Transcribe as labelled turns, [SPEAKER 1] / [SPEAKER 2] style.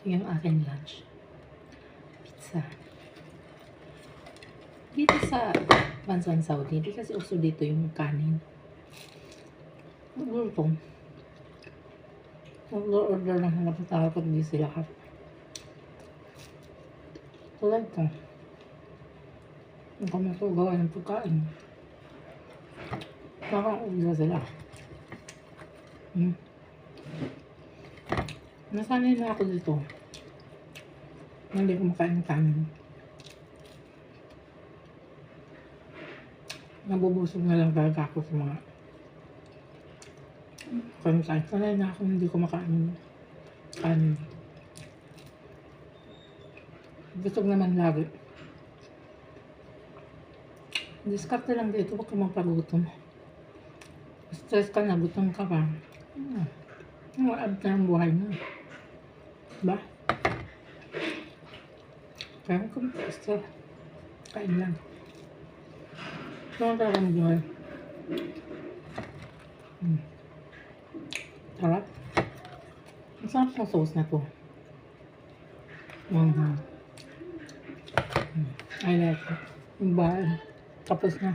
[SPEAKER 1] yung aking lunch. Pizza. Dito sa bansang Saudi, hindi kasi uso dito yung kanin. Gusto. Order lang hanap ng tao pag di sila ka. Tulad ko. Ang kami ko gawa ng pagkain. Parang order sila. Nasanay na ako dito. Hindi ko makain ng kanin. Nabubusog na lang talaga ako sa mga kanin. Sanay na ako hindi ko makain kanin. Busog naman lagi. Diskarte lang dito, huwag ka magpagutom. Stress ka na, gutom ka pa. Maab na ang buhay mo. Diba? Kaya kung stress, kain lang. Ito ang talagang buhay. Sarap. Ang sarap ng sauce na to. I like it. Yung bahay. Tapos na.